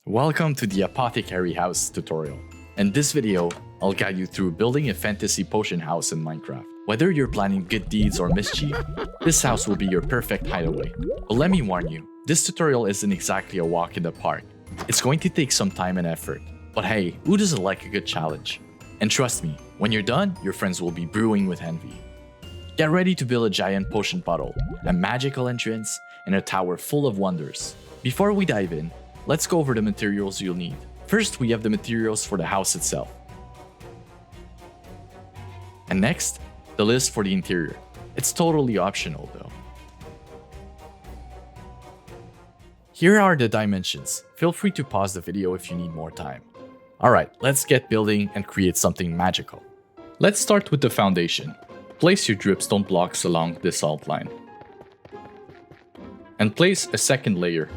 Welcome to the Apothecary house tutorial. In this video, I'll guide you through building a fantasy potion house in Minecraft. Whether you're planning good deeds or mischief, this house will be your perfect hideaway. But let me warn you, this tutorial isn't exactly a walk in the park. It's going to take some time and effort. But hey, who doesn't like a good challenge? And trust me, when you're done, your friends will be brewing with envy. Get ready to build a giant potion bottle, a magical entrance, and a tower full of wonders. Before we dive in, let's go over the materials you'll need. First, we have the materials for the house itself. And next, the list for the interior. It's totally optional though. Here are the dimensions. Feel free to pause the video if you need more time. Alright, let's get building and create something magical. Let's start with the foundation. Place your dripstone blocks along this outline. And place a second layer.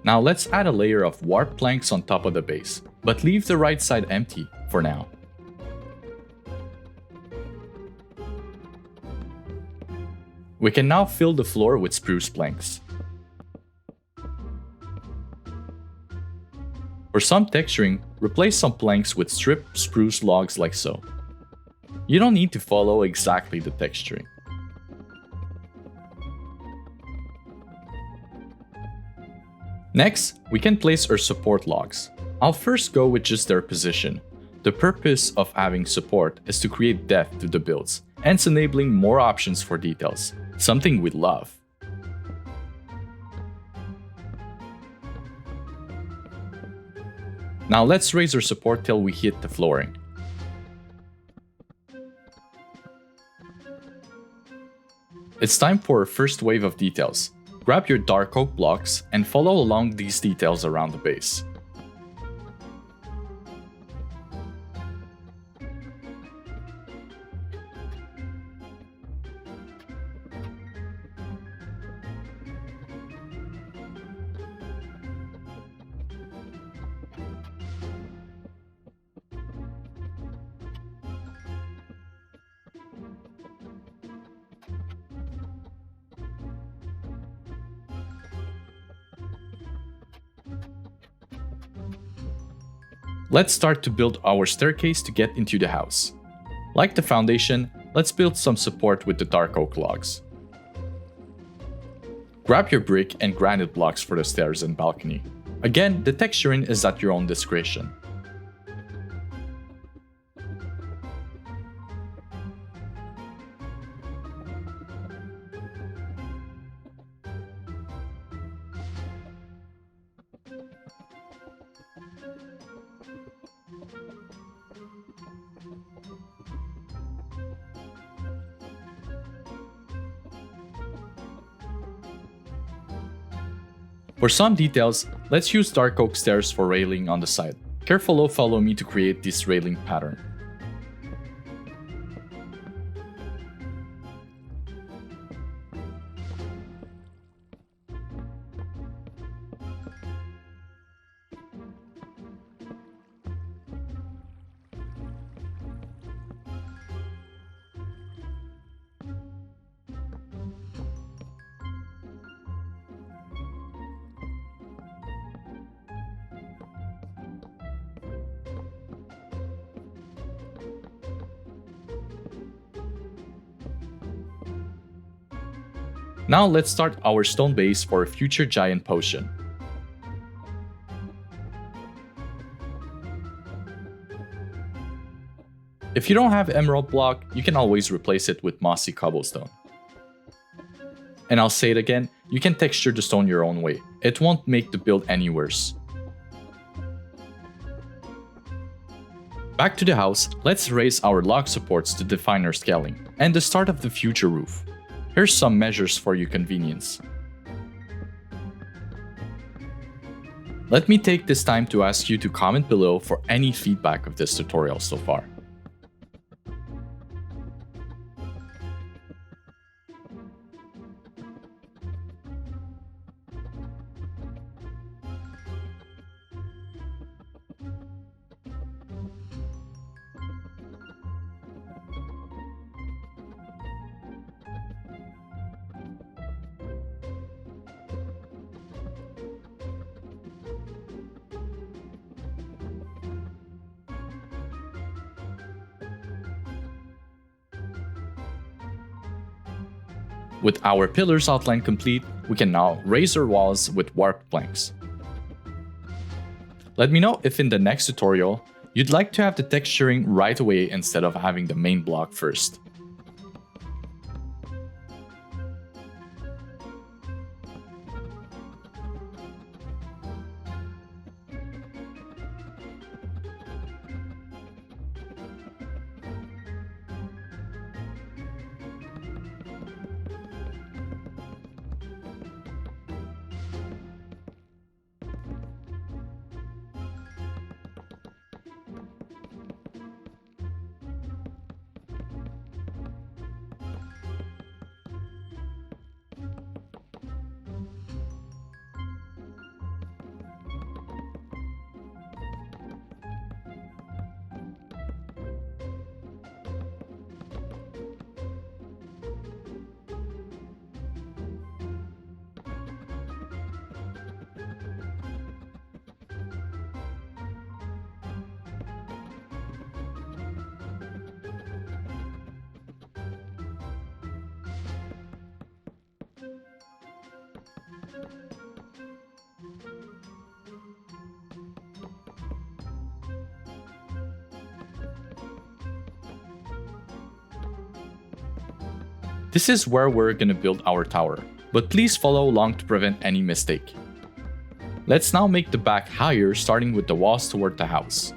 Now let's add a layer of Wart planks on top of the base, but leave the right side empty for now. We can now fill the floor with spruce planks. For some texturing, replace some planks with stripped spruce logs like so. You don't need to follow exactly the texturing. Next, we can place our support logs. I'll first go with just their position. The purpose of having support is to create depth to the builds, hence enabling more options for details, something we love. Now let's raise our support till we hit the flooring. It's time for our first wave of details. Grab your dark oak blocks and follow along these details around the base. Let's start to build our staircase to get into the house. Like the foundation, let's build some support with the dark oak logs. Grab your brick and granite blocks for the stairs and balcony. Again, the texturing is at your own discretion. For some details, let's use dark oak stairs for railing on the side. Careful follow me to create this railing pattern. Now let's start our stone base for a future giant potion. If you don't have emerald block, you can always replace it with mossy cobblestone. And I'll say it again, you can texture the stone your own way. It won't make the build any worse. Back to the house, let's raise our log supports to define our scaling, and the start of the future roof. Here's some measures for your convenience. Let me take this time to ask you to comment below for any feedback of this tutorial so far. With our pillars outline complete, we can now raise our walls with warp planks. Let me know if in the next tutorial, you'd like to have the texturing right away instead of having the main block first. This is where we're gonna build our tower, but please follow along to prevent any mistake. Let's now make the back higher, starting with the walls toward the house.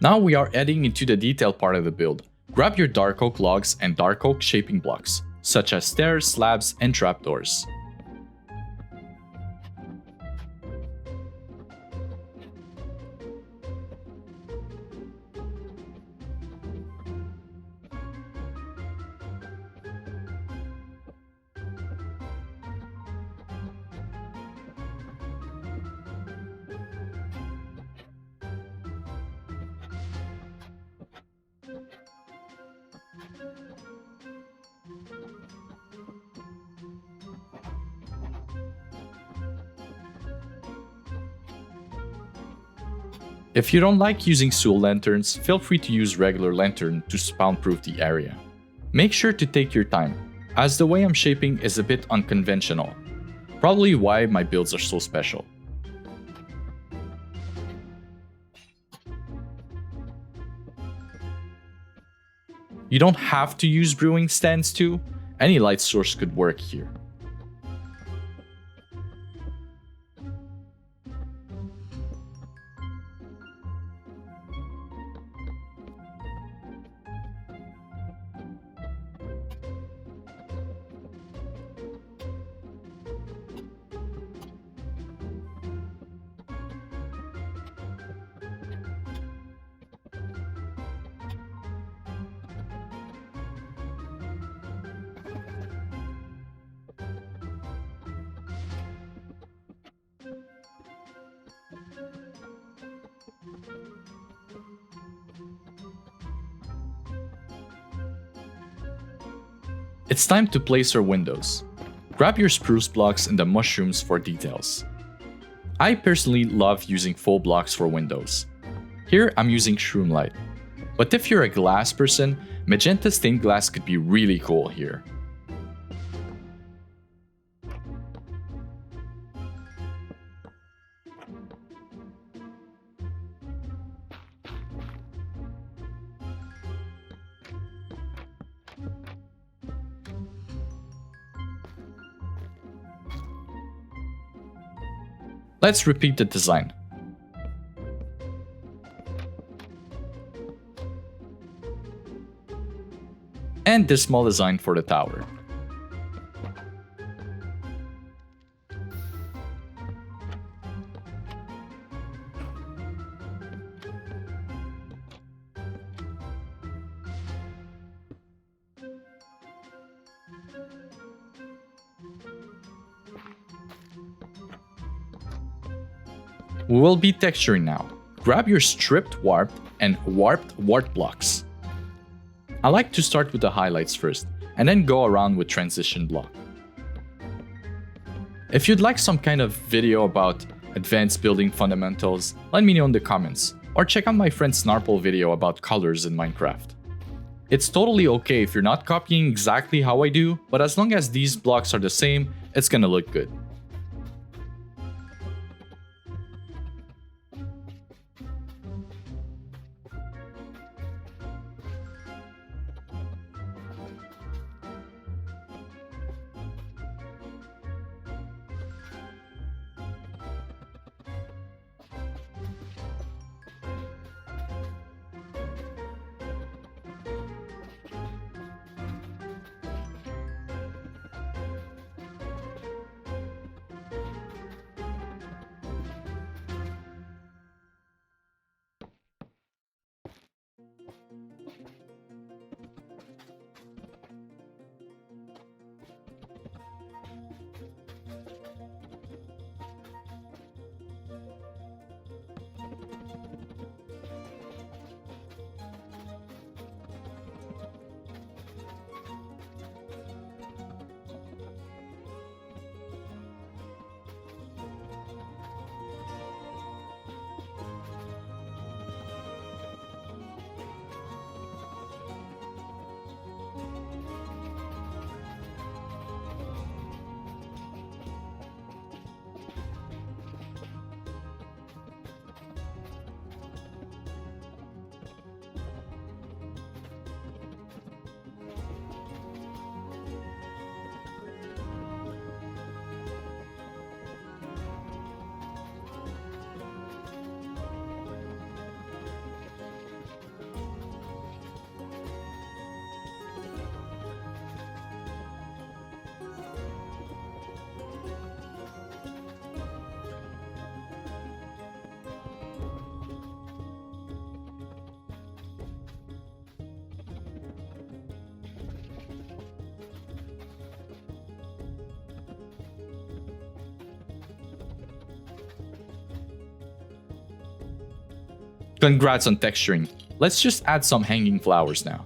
Now we are heading into the detail part of the build. Grab your dark oak logs and dark oak shaping blocks, such as stairs, slabs, and trapdoors. If you don't like using Soul lanterns, feel free to use regular lantern to spawn-proof the area. Make sure to take your time, as the way I'm shaping is a bit unconventional, probably why my builds are so special. You don't have to use brewing stands too, any light source could work here. It's time to place our windows. Grab your spruce blocks and the mushrooms for details. I personally love using full blocks for windows. Here I'm using Shroomlight. But if you're a glass person, magenta stained glass could be really cool here. Let's repeat the design. And this small design for the tower. We will be texturing now. Grab your stripped warped and warped wart blocks. I like to start with the highlights first, and then go around with transition block. If you'd like some kind of video about advanced building fundamentals, let me know in the comments, or check out my friend Snarple video about colors in Minecraft. It's totally okay if you're not copying exactly how I do, but as long as these blocks are the same, it's gonna look good. Congrats on texturing. Let's just add some hanging flowers now.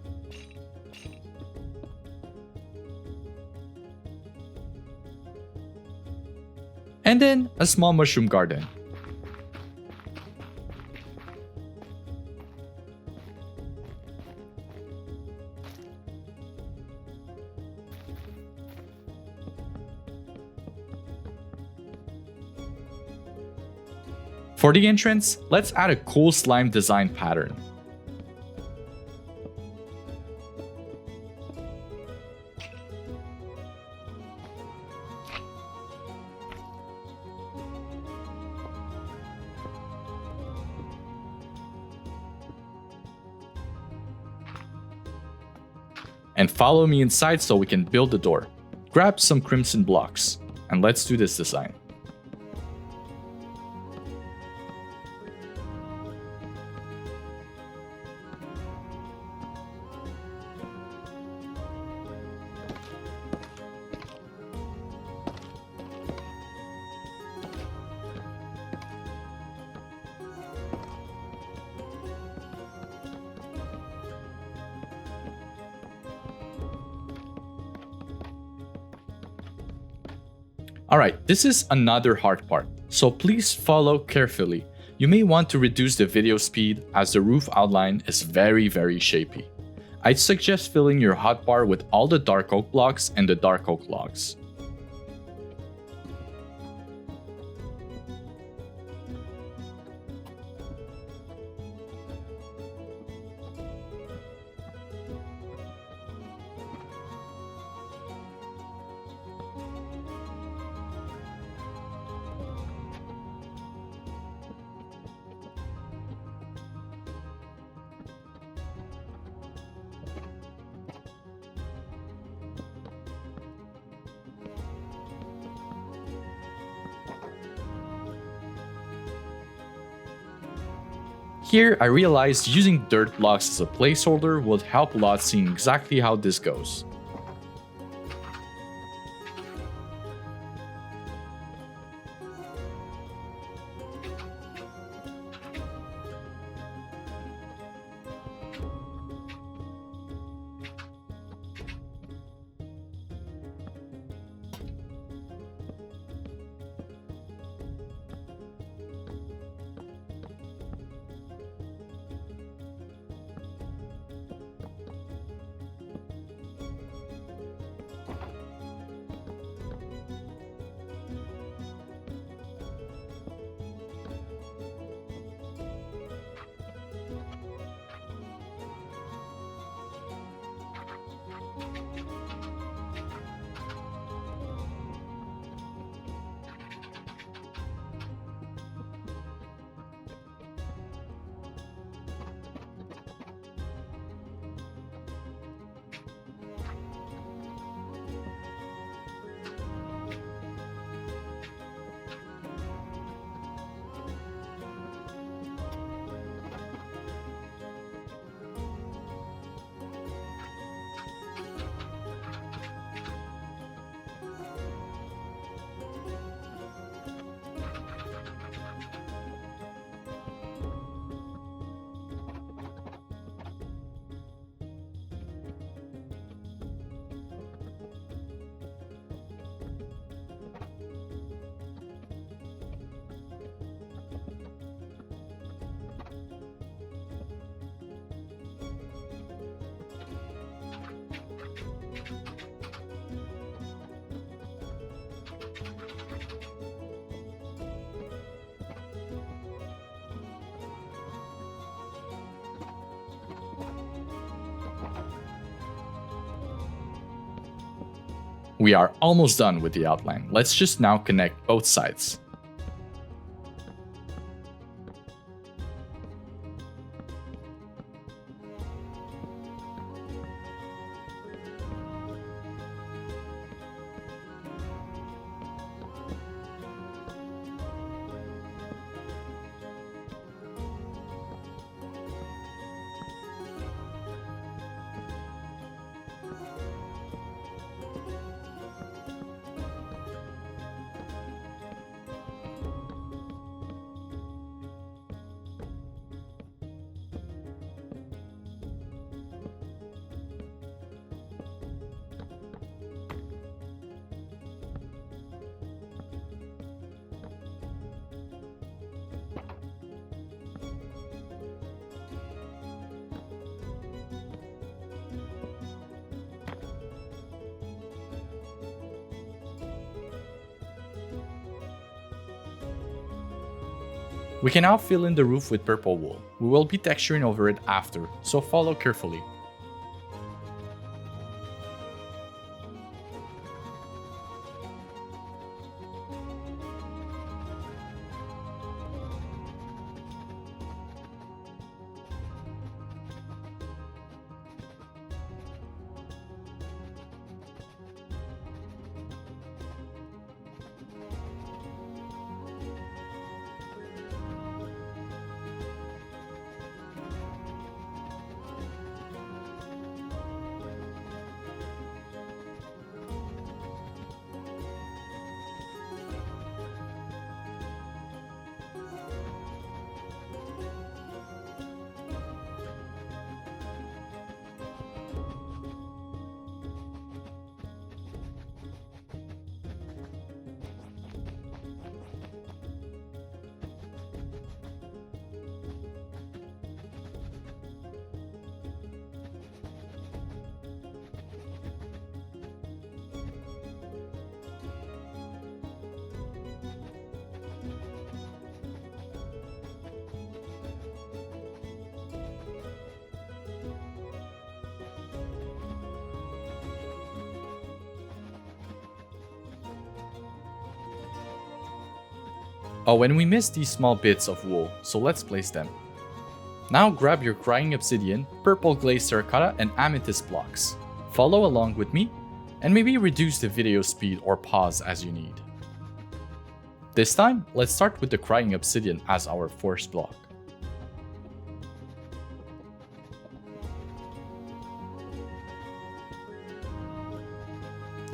And then a small mushroom garden. For the entrance, let's add a cool slime design pattern. And follow me inside so we can build the door. Grab some crimson blocks, and let's do this design. Alright, this is another hard part, so please follow carefully. You may want to reduce the video speed as the roof outline is very shapy. I'd suggest filling your hotbar with all the dark oak blocks and the dark oak logs. Here, I realized using dirt blocks as a placeholder would help a lot seeing exactly how this goes. We are almost done with the outline. Let's just now connect both sides. We can now fill in the roof with purple wool. We will be texturing over it after, so follow carefully. Oh, and we missed these small bits of wool, so let's place them. Now grab your crying obsidian, purple glazed terracotta, and amethyst blocks. Follow along with me, and maybe reduce the video speed or pause as you need. This time, let's start with the crying obsidian as our first block.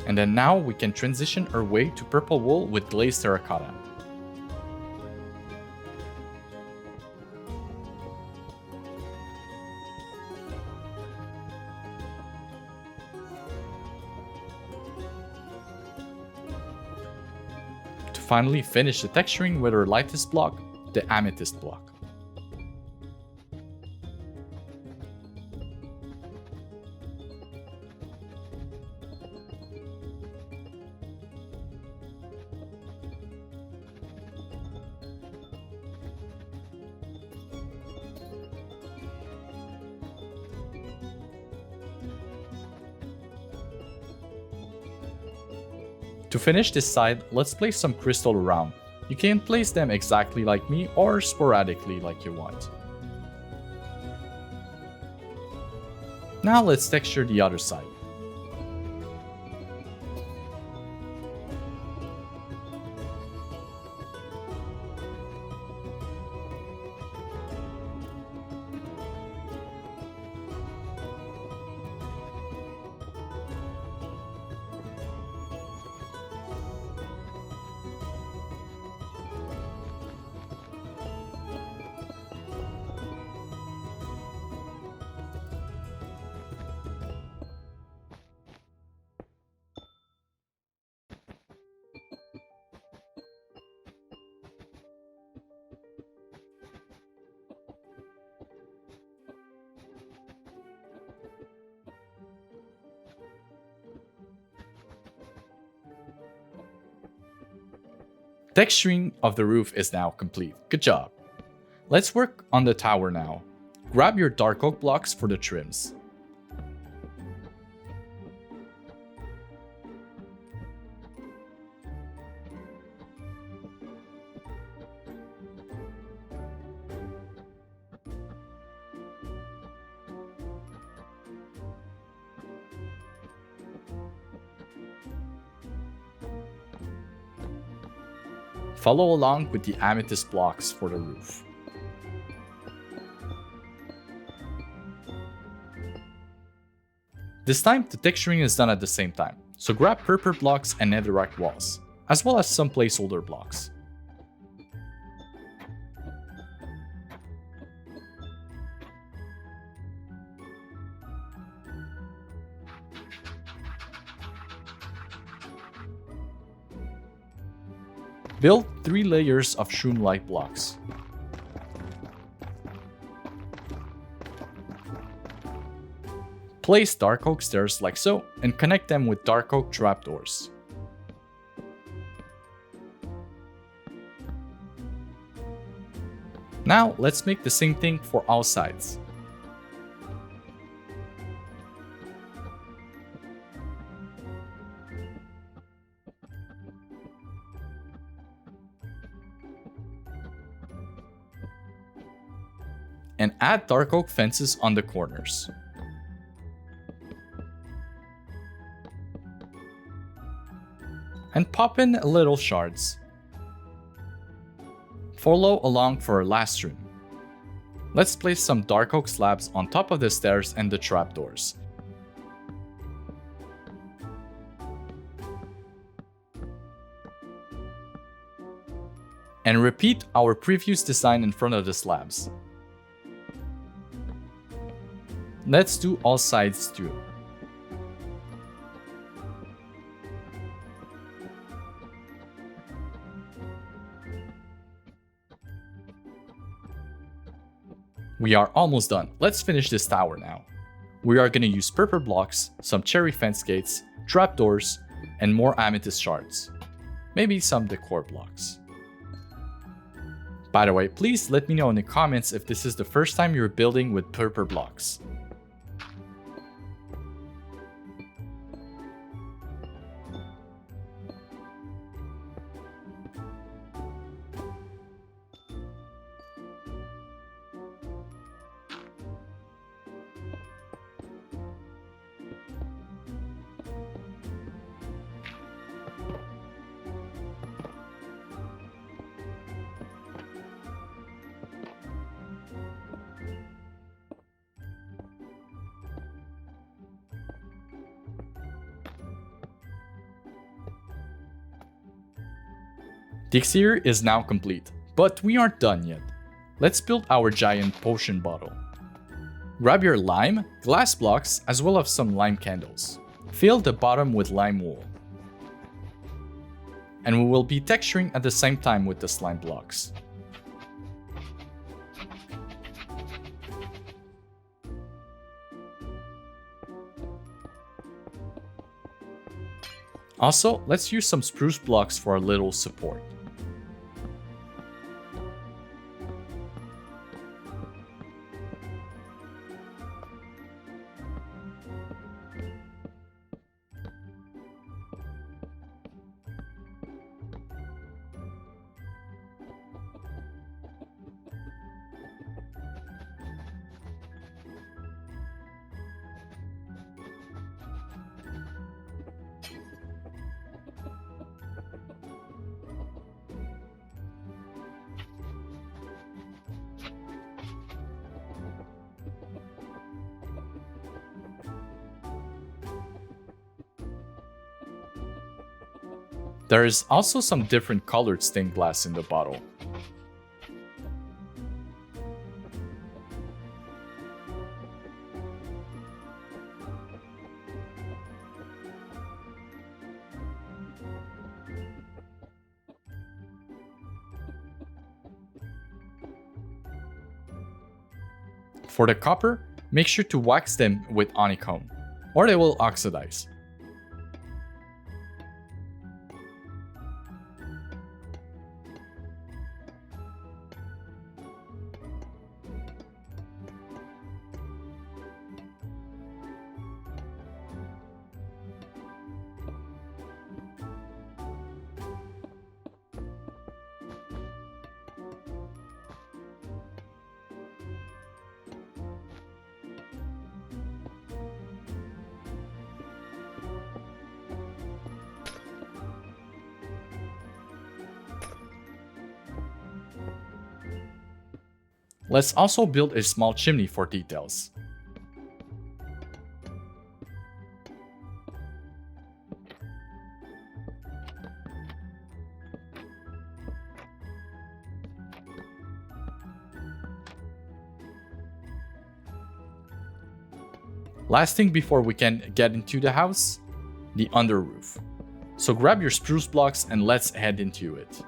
And then now we can transition our way to purple wool with glazed terracotta. Finally finish the texturing with our lightest block, the amethyst block. To finish this side, let's place some crystal around. You can place them exactly like me or sporadically like you want. Now let's texture the other side. Texturing of the roof is now complete. Good job. Let's work on the tower now. Grab your dark oak blocks for the trims. Follow along with the Amethyst blocks for the roof. This time, the texturing is done at the same time, so grab purple blocks and netherrack walls, as well as some placeholder blocks. Build 3 layers of Shroomlight blocks. Place dark oak stairs like so, and connect them with dark oak trapdoors. Now let's make the same thing for all sides. And add dark oak fences on the corners. And pop in little shards. Follow along for our last room. Let's place some dark oak slabs on top of the stairs and the trapdoors. And repeat our previous design in front of the slabs. Let's do all sides too. We are almost done. Let's finish this tower now. We are going to use purple blocks, some cherry fence gates, trapdoors, and more amethyst shards. Maybe some decor blocks. By the way, please let me know in the comments if this is the first time you're building with purple blocks. The exterior is now complete, but we aren't done yet. Let's build our giant potion bottle. Grab your lime, glass blocks, as well as some lime candles. Fill the bottom with lime wool. And we will be texturing at the same time with the slime blocks. Also, let's use some spruce blocks for a little support. There is also some different colored stained glass in the bottle. For the copper, make sure to wax them with honeycomb, or they will oxidize. Let's also build a small chimney for details. Last thing before we can get into the house, the under roof. So grab your spruce blocks and let's head into it.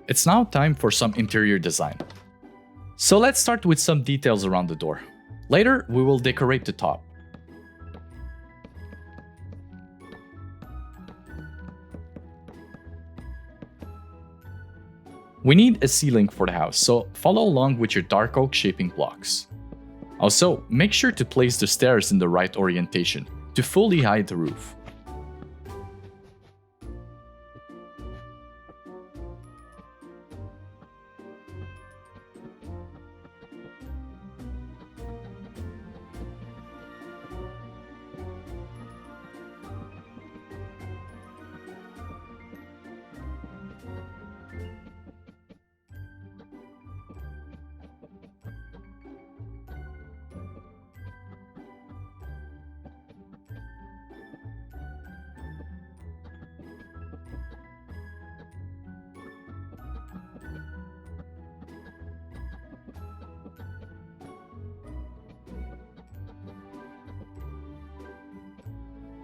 It's now time for some interior design. So let's start with some details around the door. Later, we will decorate the top. We need a ceiling for the house, so follow along with your dark oak shaping blocks. Also, make sure to place the stairs in the right orientation to fully hide the roof.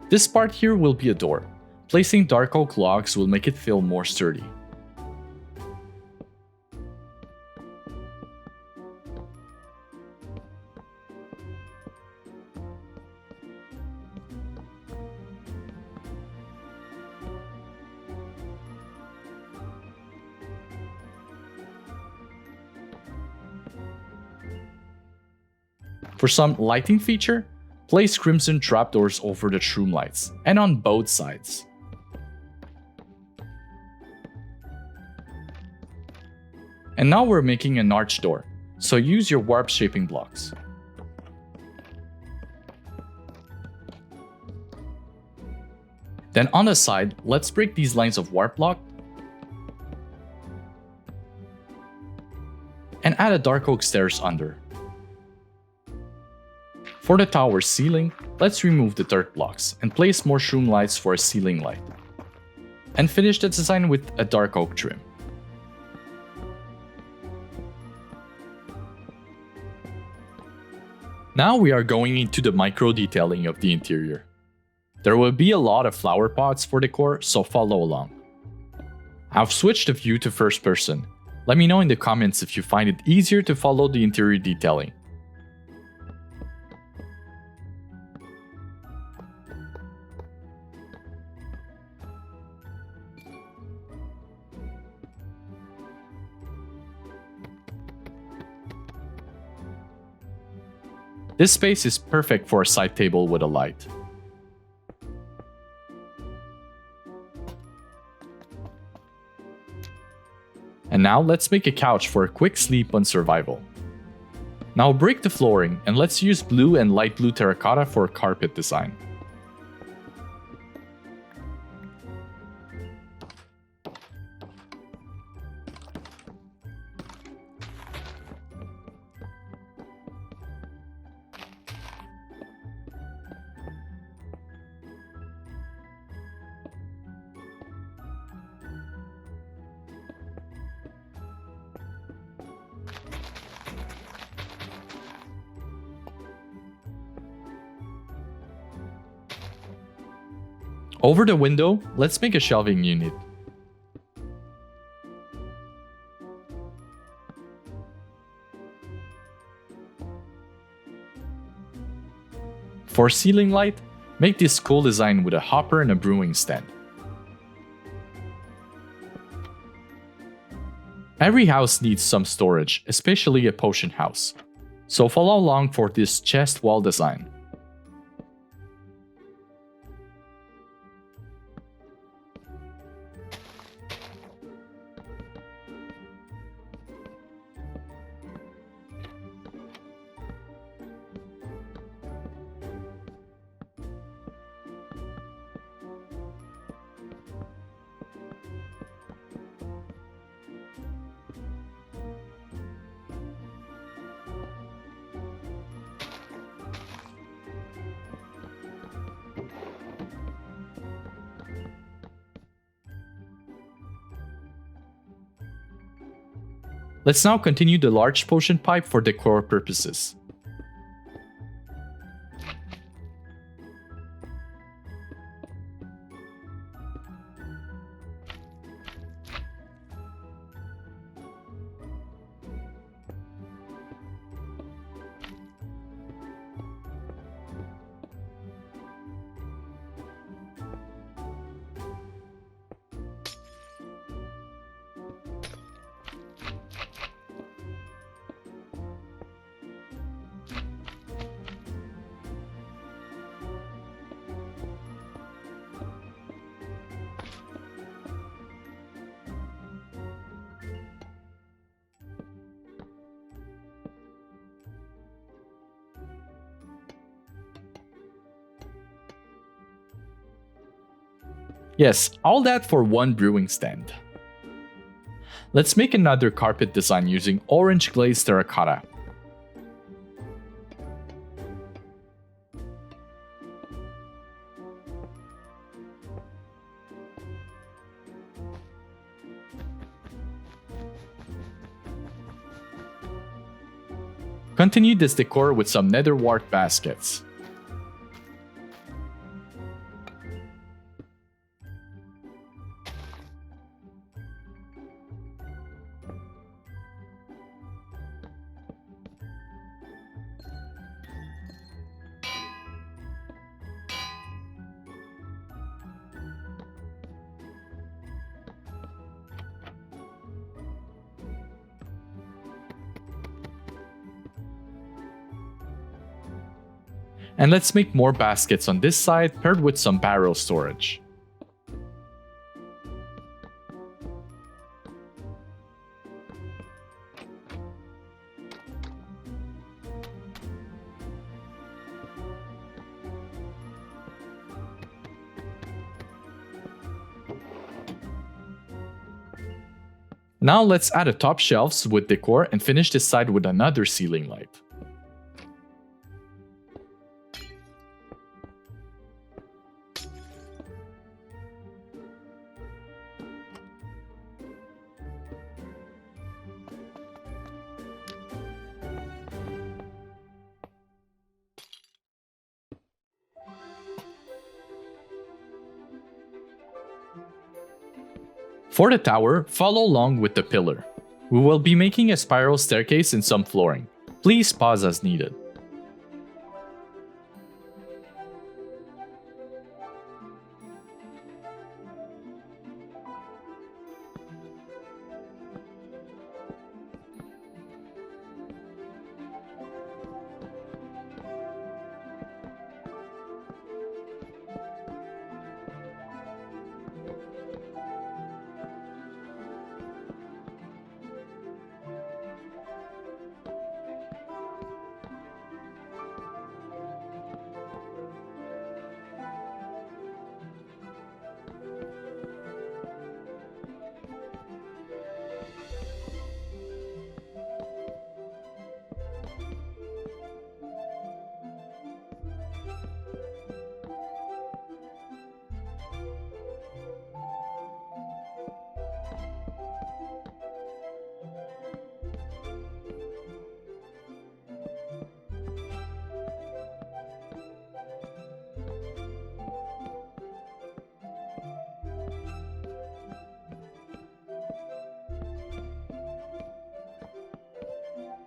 This part here will be a door. Placing dark oak logs will make it feel more sturdy. For some lighting feature, place crimson trapdoors over the Shroomlights and on both sides. And now we're making an arch door, so use your warp shaping blocks. Then on the side, let's break these lines of warp block and add a dark oak stairs under. For the tower ceiling, let's remove the dirt blocks and place more Shroomlights for a ceiling light. And finish the design with a dark oak trim. Now we are going into the micro detailing of the interior. There will be a lot of flower pots for decor, so follow along. I've switched the view to first person. Let me know in the comments if you find it easier to follow the interior detailing. This space is perfect for a side table with a light. And now let's make a couch for a quick sleep on survival. Now break the flooring and let's use blue and light blue terracotta for a carpet design. Over the window, let's make a shelving unit. For ceiling light, make this cool design with a hopper and a brewing stand. Every house needs some storage, especially a potion house. So follow along for this chest wall design. Let's now continue the large potion pipe for decor purposes. Yes, all that for one brewing stand. Let's make another carpet design using orange glazed terracotta. Continue this decor with some nether wart baskets. And let's make more baskets on this side paired with some barrel storage. Now let's add a top shelves with decor and finish this side with another ceiling light. For the tower, follow along with the pillar. We will be making a spiral staircase and some flooring. Please pause as needed.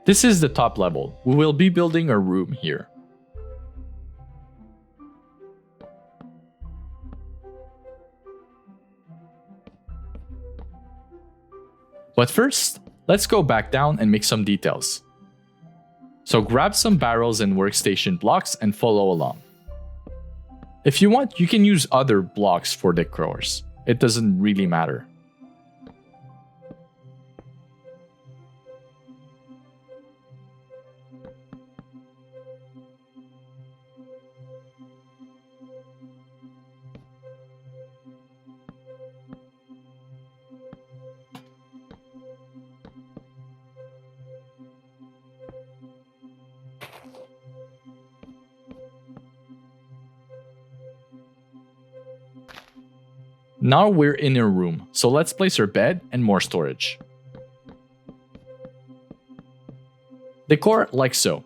This is the top level. We will be building a room here. But first, let's go back down and make some details. So grab some barrels and workstation blocks and follow along. If you want, you can use other blocks for decors. It doesn't really matter. Now we're in a room, so let's place our bed and more storage. Decor like so.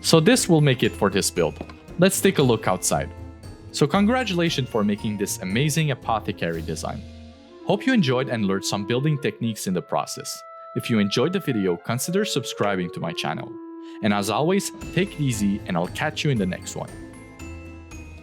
So this will make it for this build. Let's take a look outside. So congratulations for making this amazing apothecary design. Hope you enjoyed and learned some building techniques in the process. If you enjoyed the video, consider subscribing to my channel. And as always, take it easy and I'll catch you in the next one.